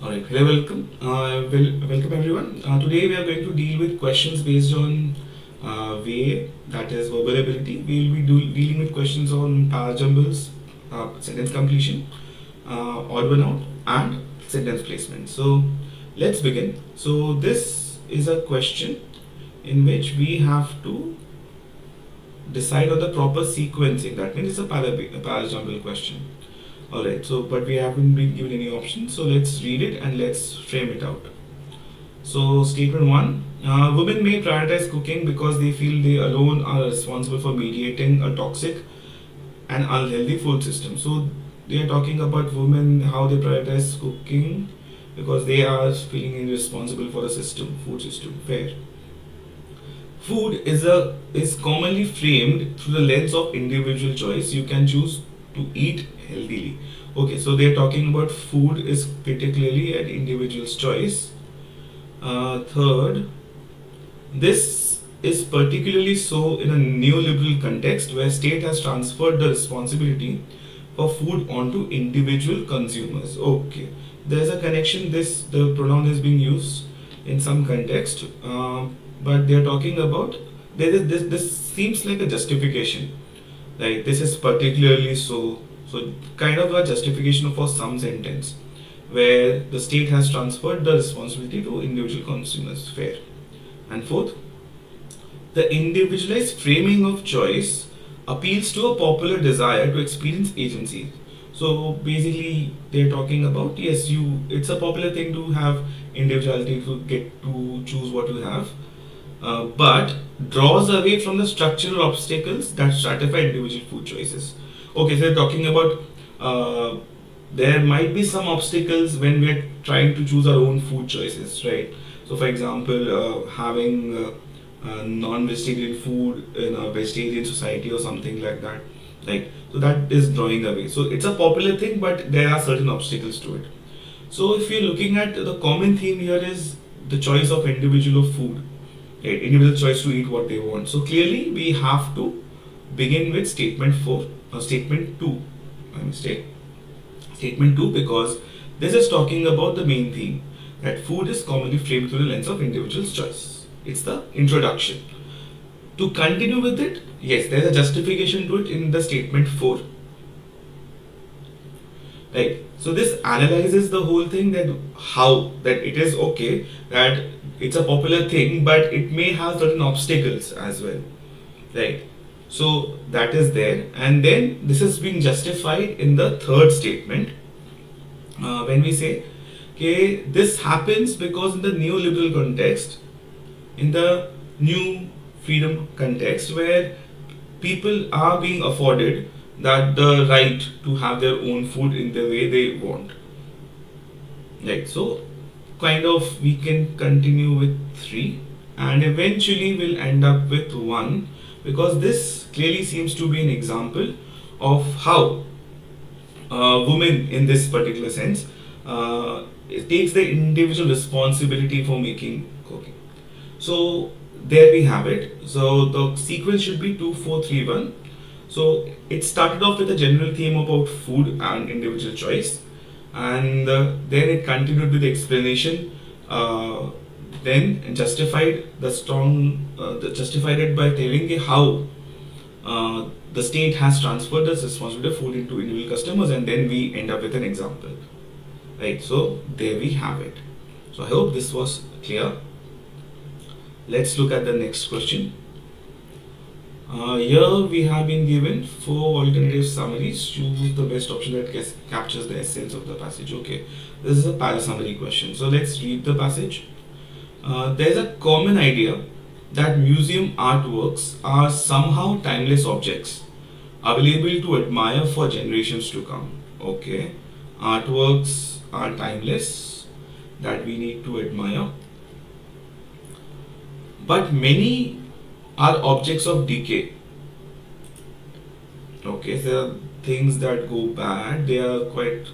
Alright, hello, welcome. Welcome everyone. Today we are going to deal with questions based on VA, that is verbal ability. We will be dealing with questions on power jumbles, sentence completion, odd one out, and sentence placement. So let's begin. So this is a question in which we have to decide on the proper sequencing. That means it's a power jumble question. Alright, so but we haven't been given any options, so let's read it and let's frame it out. So, statement 1, women may prioritize cooking because they feel they alone are responsible for mediating a toxic and unhealthy food system. So, they are talking about women, how they prioritize cooking because they are feeling responsible for the system, food system. Fair. Food is commonly framed through the lens of individual choice. You can choose to eat healthily. Okay, so they're talking about food is particularly an individual's choice. Third, this is particularly so in a neoliberal context where state has transferred the responsibility for food onto individual consumers. Okay, there's a connection. The pronoun is being used in some context, but they're talking about this seems like a justification. Like this is particularly so kind of a justification for some sentence where the state has transferred the responsibility to individual consumers. Fair. And fourth, the individualized framing of choice appeals to a popular desire to experience agency. So basically, they're talking about yes, it's a popular thing to have individuality to get to choose what you have, but draws away from the structural obstacles that stratify individual food choices. Okay, so they're talking about there might be some obstacles when we're trying to choose our own food choices, right? So, for example, having non-vegetarian food in a vegetarian society or something like that, like so that is drawing away. So it's a popular thing, but there are certain obstacles to it. So if you're looking at the common theme here is the choice of individual of food, right? Individual choice to eat what they want. So clearly we have to begin with statement 4 or statement 2. My mistake. Statement 2 because this is talking about the main theme that food is commonly framed through the lens of individual's choice. It's the introduction. To continue with it, yes, there's a justification to it in the statement 4. Right. So this analyzes the whole thing that how that it is okay that it's a popular thing, but it may have certain obstacles as well. Right. So that is there, and then this is being justified in the third statement when we say, okay, this happens because in the neoliberal context, in the new freedom context, where people are being afforded that the right to have their own food in the way they want. Right. So kind of we can continue with 3 and eventually we'll end up with 1 because this clearly seems to be an example of how women in this particular sense it takes the individual responsibility for making cooking. So there we have it. So the sequence should be 2 4 3 1. So it started off with a general theme about food and individual choice, and then it continued with the explanation. Then justified justified it by telling how the state has transferred the responsibility of food into individual customers, and then we end up with an example. Right. So there we have it. So I hope this was clear. Let's look at the next question. Here we have been given 4 alternative summaries. Choose the best option that captures the essence of the passage. Okay, this is a para summary question. So let's read the passage. There's a common idea that museum artworks are somehow timeless objects, available to admire for generations to come. Okay, artworks are timeless, that we need to admire. But many are objects of decay. Okay, there are things that go bad, they are quite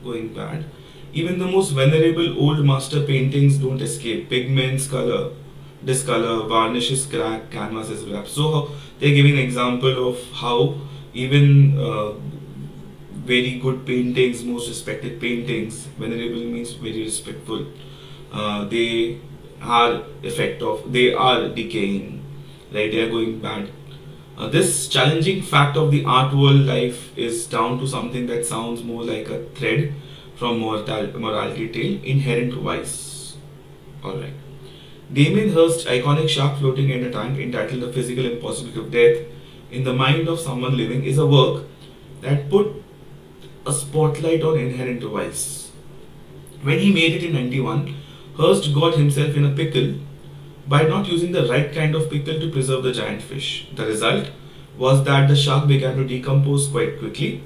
going bad. Even the most venerable old master paintings don't escape. Pigments, color, discolor, varnishes crack, canvases wrap. So they're giving an example of how even very good paintings, most respected paintings. Venerable means very respectful. They are they are decaying, right? They are going bad. This challenging fact of the art world life is down to something that sounds more like a thread from morality tale, inherent vice. Alright. Damien Hirst's iconic shark floating in a tank entitled The Physical Impossibility of Death in the Mind of Someone Living is a work that put a spotlight on inherent vice. When he made it in 91, Hirst got himself in a pickle by not using the right kind of pickle to preserve the giant fish. The result was that the shark began to decompose quite quickly,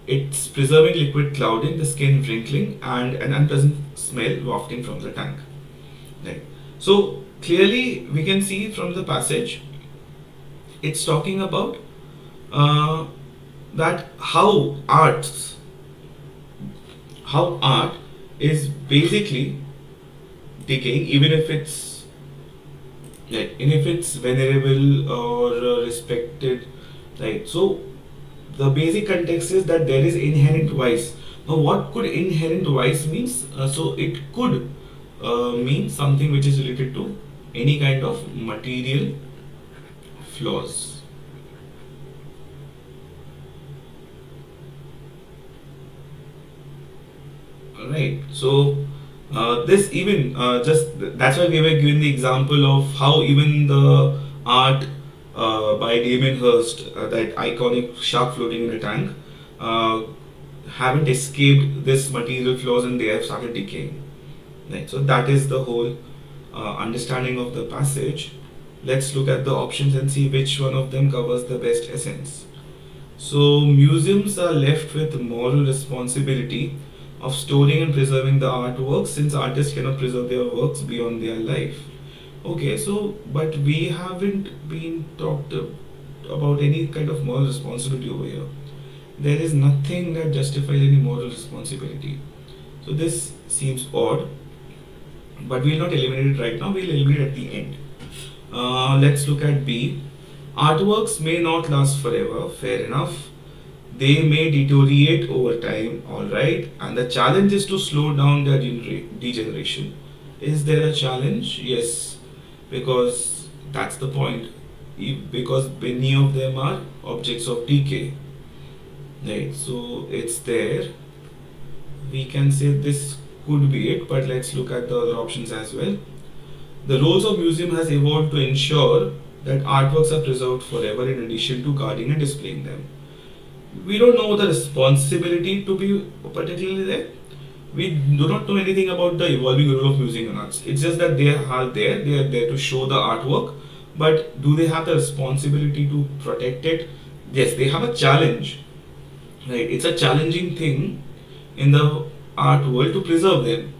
its preserving liquid clouding, the skin wrinkling, and an unpleasant smell wafting from the tank. Right. So clearly we can see from the passage, it's talking about that how art is basically decaying, even if it's venerable or respected, right? So the basic context is that there is inherent vice. Now, what could inherent vice means? So it could mean something which is related to any kind of material flaws. Right. So this even just that's why we were given the example of how even the art by Damien Hirst, that iconic shark floating in a tank, uh, haven't escaped this material flaws and they have started decaying. Right. So that is the whole understanding of the passage. Let's look at the options and see which one of them covers the best essence. So museums are left with moral responsibility of storing and preserving the artworks, since artists cannot preserve their works beyond their life. Okay, so but we haven't been talked about any kind of moral responsibility over here. There is nothing that justifies any moral responsibility. So this seems odd, but we'll not eliminate it right now. We'll eliminate it at the end. Let's look at B. Artworks may not last forever. Fair enough. They may deteriorate over time, alright, and the challenge is to slow down their degeneration. Is there a challenge? Yes, because that's the point. Because many of them are objects of decay, right? So it's there. We can say this could be it, but let's look at the other options as well. The roles of museum has evolved to ensure that artworks are preserved forever in addition to guarding and displaying them. We don't know the responsibility to be particularly there. We do not know anything about the evolving role of museum and arts. It's just that they are there to show the artwork, but do they have the responsibility to protect it? Yes, they have a challenge, right? It's a challenging thing in the art world to preserve them.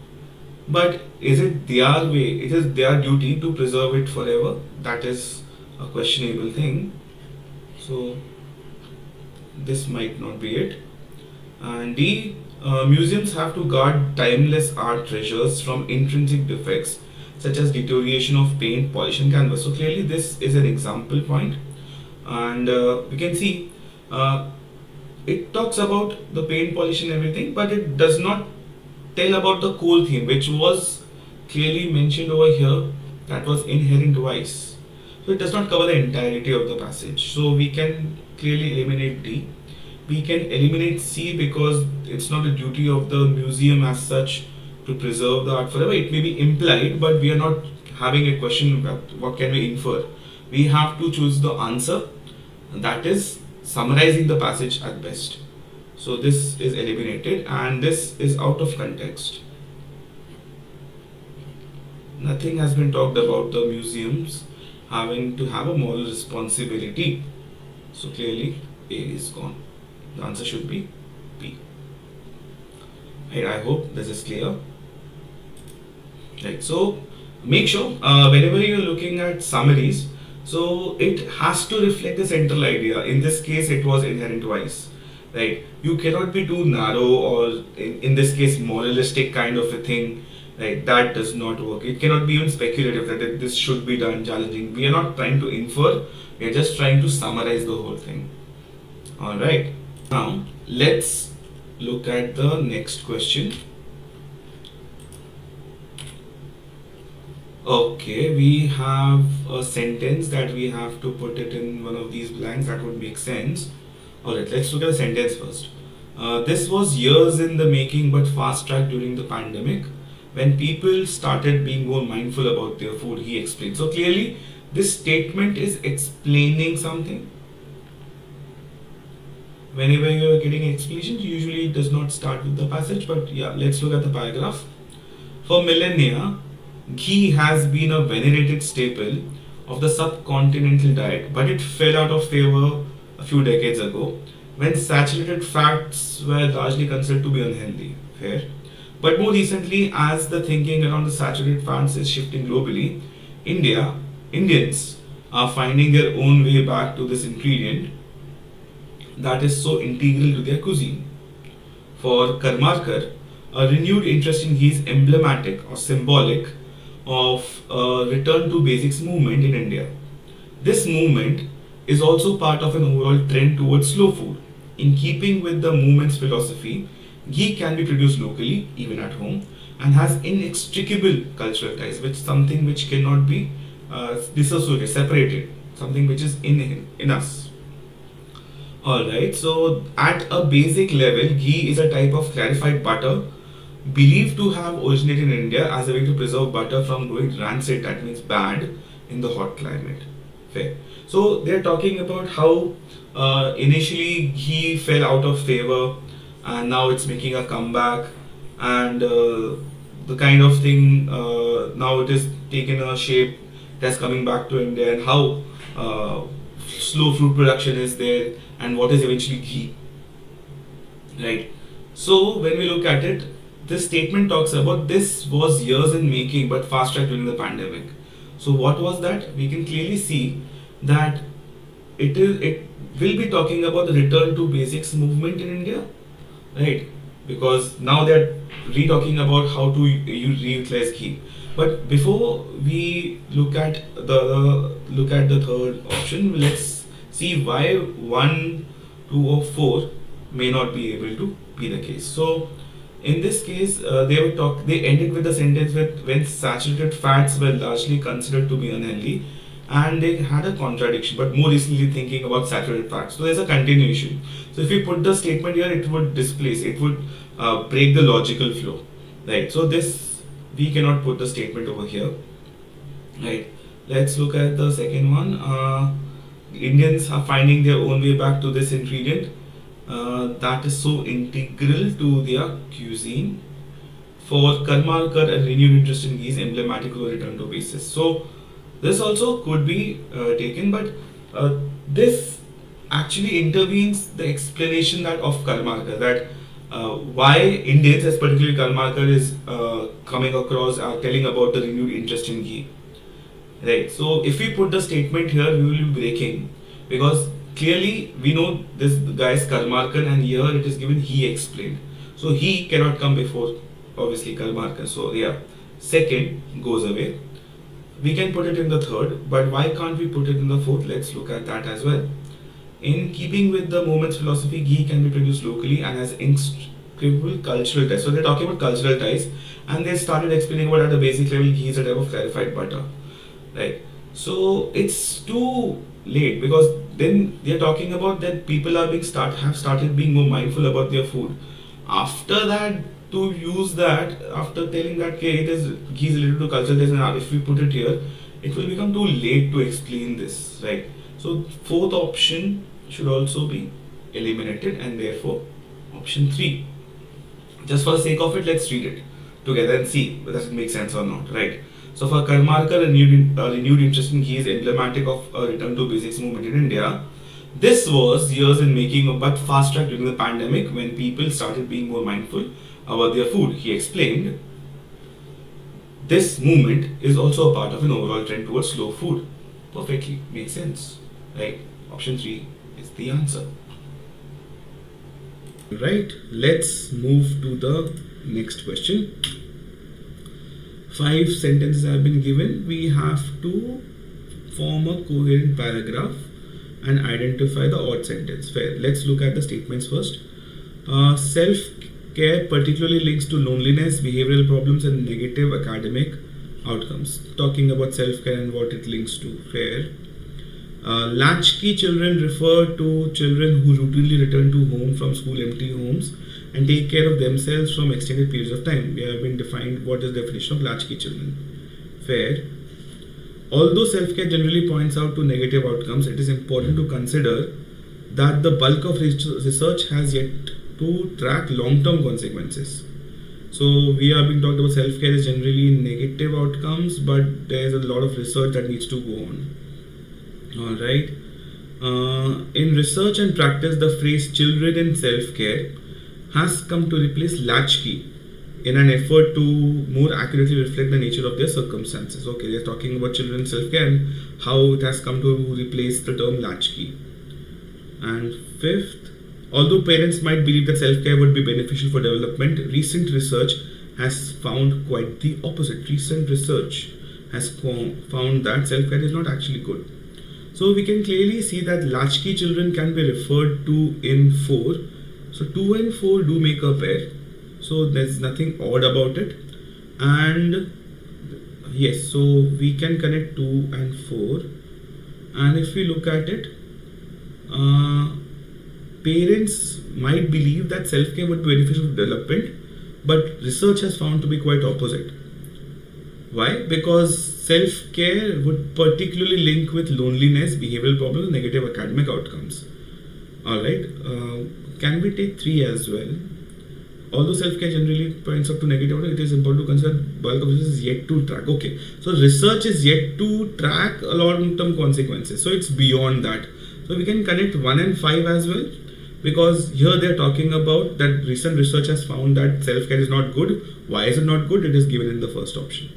But is it their way? It is their duty to preserve it forever. That is a questionable thing. So this might not be it. And D, museums have to guard timeless art treasures from intrinsic defects such as deterioration of paint, polish, and canvas. So clearly, this is an example point, and we can see it talks about the paint, polish, and everything, but it does not tell about the core theme, which was clearly mentioned over here. That was inherent vice. So it does not cover the entirety of the passage. So we can clearly eliminate D. We can eliminate C because it's not the duty of the museum as such to preserve the art forever. It may be implied, but we are not having a question about what can we infer. We have to choose the answer, that is summarizing the passage at best. So this is eliminated and this is out of context. Nothing has been talked about the museums having to have a moral responsibility. So clearly A is gone. The answer should be B. Right, I hope this is clear. Right, so make sure whenever you're looking at summaries, so it has to reflect the central idea. In this case, it was inherent vice. Right, you cannot be too narrow or in this case moralistic kind of a thing. Right, that does not work. It cannot be even speculative that this should be done challenging. We are not trying to infer. We are just trying to summarize the whole thing. All right. Now let's look at the next question. Okay, we have a sentence that we have to put it in one of these blanks that would make sense. Alright, let's look at the sentence first. This was years in the making but fast tracked during the pandemic when people started being more mindful about their food, he explained. So clearly, this statement is explaining something. Whenever you are getting explanation, usually it does not start with the passage, but yeah, let's look at the paragraph. For millennia, ghee has been a venerated staple of the subcontinental diet, but it fell out of favor a few decades ago when saturated fats were largely considered to be unhealthy. Fair. But more recently, as the thinking around the saturated fats is shifting globally, Indians are finding their own way back to this ingredient that is so integral to their cuisine. For Karmarkar, a renewed interest in ghee is emblematic or symbolic of a return to basics movement in India. This movement is also part of an overall trend towards slow food. In keeping with the movement's philosophy, ghee can be produced locally, even at home, and has inextricable cultural ties, which something which cannot be dissociated, separated, something which is in us. Alright, so at a basic level, ghee is a type of clarified butter believed to have originated in India as a way to preserve butter from going rancid, that means bad, in the hot climate. Fair. So they're talking about how initially ghee fell out of favor and now it's making a comeback, and the kind of thing now it is taken a shape that's coming back to India, and how slow food production is there and what is eventually ghee. Right. So when we look at it, this statement talks about this was years in making but fast tracked during the pandemic. So what was that? We can clearly see that it will be talking about the return to basics movement in India, right? Because now they're re-talking about how to reutilize ghee. But before we look at the third option, let's see why 1, 2, or 4 may not be able to be the case. So in this case, they ended with the sentence with when saturated fats were largely considered to be unhealthy, and they had a contradiction. But more recently, thinking about saturated fats, so there's a continuation. So if we put the statement here, it would displace, it would break the logical flow, right? So this we cannot put the statement over here, right? Let's look at the second one. Indians are finding their own way back to this ingredient that is so integral to their cuisine. For Karmarkar, a renewed interest in ghee is emblematic of a return to basis. So this also could be taken, but this actually intervenes the explanation that of Karmarkar, that why Indians, as particularly Karmarkar, is coming across telling about the renewed interest in ghee. Right. So if we put the statement here, we will be breaking, because clearly we know this guy is Karmarkar, and here it is given he explained. So he cannot come before obviously Karmarkar. So yeah, second goes away. We can put it in the third, but why can't we put it in the fourth? Let's look at that as well. In keeping with the movement's philosophy, ghee can be produced locally and has inextricable cultural ties. So they're talking about cultural ties, and they started explaining about at the basic level, ghee is a type of clarified butter. Right. So it's too late, because then they're talking about that people are have started being more mindful about their food. After that, to use that, after telling that okay, it is ghee is related to cultural taste, and if we put it here, it will become too late to explain this, right? So fourth option should also be eliminated, and therefore option 3. Just for the sake of it, let's read it together and see whether it makes sense or not, right? So for Karmarkar, a renewed interest in ghee is emblematic of a return to basics movement in India. This was years in making, but fast tracked during the pandemic when people started being more mindful about their food. He explained, this movement is also a part of an overall trend towards slow food. Perfectly makes sense, right? Option 3 is the answer. Right, let's move to the next question. 5 sentences have been given. We have to form a coherent paragraph and identify the odd sentence. Fair. Let's look at the statements first. Self-care particularly links to loneliness, behavioral problems, and negative academic outcomes. Talking about self-care and what it links to. Fair. Latchkey children refer to children who routinely return to home from school empty homes and take care of themselves from extended periods of time. We have been defined what is the definition of latchkey children. Fair. Although self-care generally points out to negative outcomes, it is important to consider that the bulk of research has yet to track long-term consequences. So we have been talking about self-care is generally negative outcomes, but there is a lot of research that needs to go on. Alright. In research and practice, the phrase children in self-care has come to replace latchkey in an effort to more accurately reflect the nature of their circumstances. Okay, they're talking about children in self-care and how it has come to replace the term latchkey. And fifth, although parents might believe that self-care would be beneficial for development, recent research has found quite the opposite. Recent research has found that self-care is not actually good. So we can clearly see that latchkey children can be referred to in 4. So 2 and 4 do make a pair. So there's nothing odd about it. And yes, so we can connect 2 and 4. And if we look at it, parents might believe that self-care would be beneficial for development, but research has found to be quite opposite. Why? Because self-care would particularly link with loneliness, behavioral problems, negative academic outcomes. Alright, can we take 3 as well? Although self-care generally points up to negative, it is important to consider bulk of research is yet to track. Okay, so research is yet to track a long-term consequences. So it's beyond that. So we can connect 1 and 5 as well, because here they are talking about that recent research has found that self-care is not good. Why is it not good? It is given in the first option.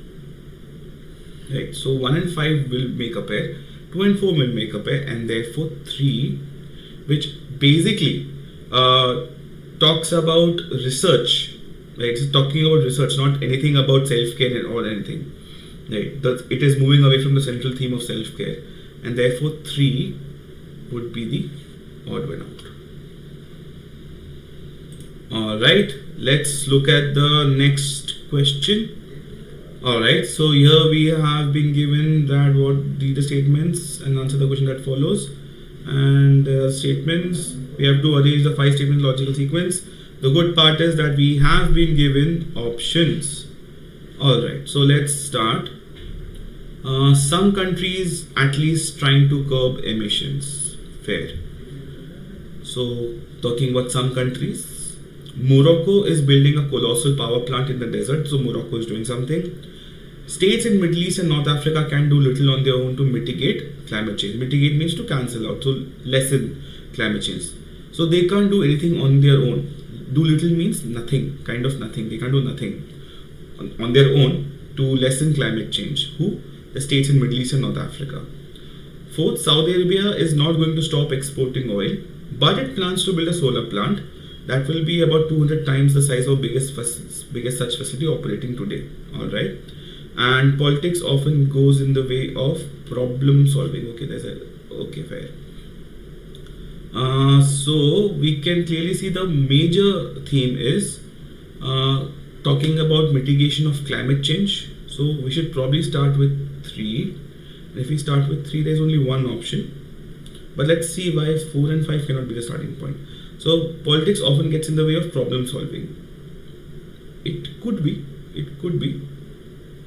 Right. So 1 and 5 will make a pair, 2 and 4 will make a pair, and therefore 3, which basically talks about research. Right. It's talking about research, not anything about self-care or anything. Right. It is moving away from the central theme of self-care, and therefore 3 would be the odd one out. Alright, let's look at the next question. Alright, so here we have been given that what read the statements and answer the question that follows. And statements, we have to arrange the 5 statements logical sequence. The good part is that we have been given options. Alright, so let's start. Some countries at least trying to curb emissions. Fair. So talking about some countries, Morocco is building a colossal power plant in the desert, so Morocco is doing something. States in Middle East and North Africa can do little on their own to mitigate climate change. Mitigate means to cancel out, so lessen climate change. So they can't do anything on their own. Do little means nothing, kind of nothing. They can't do nothing on their own to lessen climate change. Who? The states in Middle East and North Africa. Fourth, Saudi Arabia is not going to stop exporting oil, but it plans to build a solar plant that will be about 200 times the size of biggest such facility operating today. Alright. And politics often goes in the way of problem solving. Okay, fair. So we can clearly see the major theme is talking about mitigation of climate change. So we should probably start with 3. If we start with 3, there is only one option. But let's see why 4 and 5 cannot be the starting point. So politics often gets in the way of problem solving. It could be.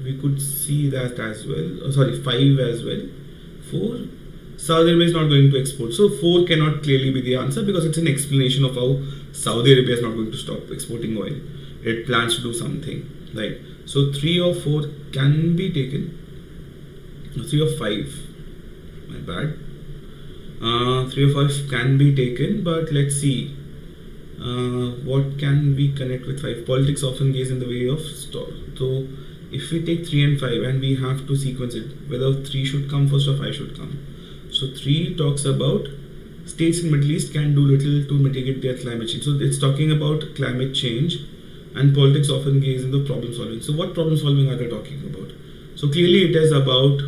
We could see that as well. 5 as well. 4. Saudi Arabia is not going to export. So 4 cannot clearly be the answer because it's an explanation of how Saudi Arabia is not going to stop exporting oil. It plans to do something. Right. So 3 or 4 can be taken. 3 or 5. My bad. 3 or 5 can be taken, but let's see. What can we connect with 5? Politics often gets in the way of stall. So if we take 3 and 5 and we have to sequence it, whether 3 should come first or 5 should come. So 3 talks about states in Middle East can do little to mitigate their climate change. So it's talking about climate change, and politics often gets in the problem solving. So what problem solving are they talking about? So clearly it is about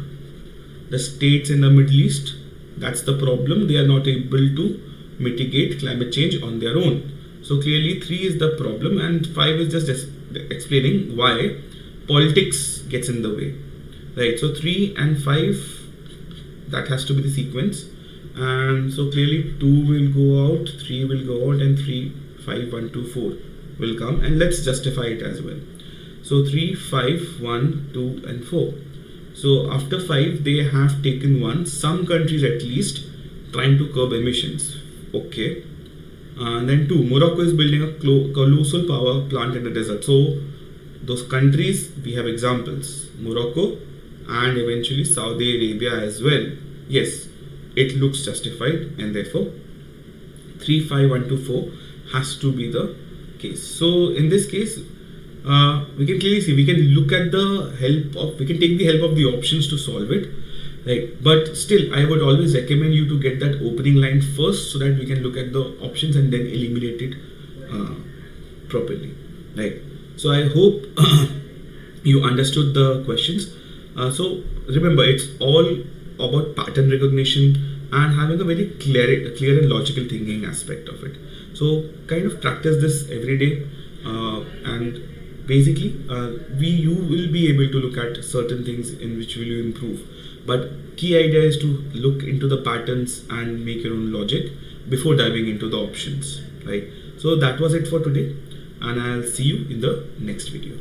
the states in the Middle East. That's the problem. They are not able to mitigate climate change on their own. So clearly 3 is the problem and 5 is just explaining why politics gets in the way, right? So 3 and 5, that has to be the sequence, and so clearly 2 will go out, 3 will go out, and 3, 5, 1, 2, 4 will come, and let's justify it as well. So 3, 5, 1, 2 and 4. So after 5 they have taken 1, some countries at least trying to curb emissions, okay. And then 2, Morocco is building a colossal power plant in the desert. So those countries, we have examples, Morocco and eventually Saudi Arabia as well. Yes, it looks justified, and therefore 3, 5, 1, 2, 4 has to be the case. So in this case, we can clearly see, we can look at the help of, we can take the help of the options to solve it, right? But still, I would always recommend you to get that opening line first, so that we can look at the options and then eliminate it properly, right? So I hope you understood the questions. So remember, it's all about pattern recognition and having a very clear and logical thinking aspect of it. So kind of practice this every day, and basically you will be able to look at certain things in which will you improve. But key idea is to look into the patterns and make your own logic before diving into the options, right? So that was it for today, and I'll see you in the next video.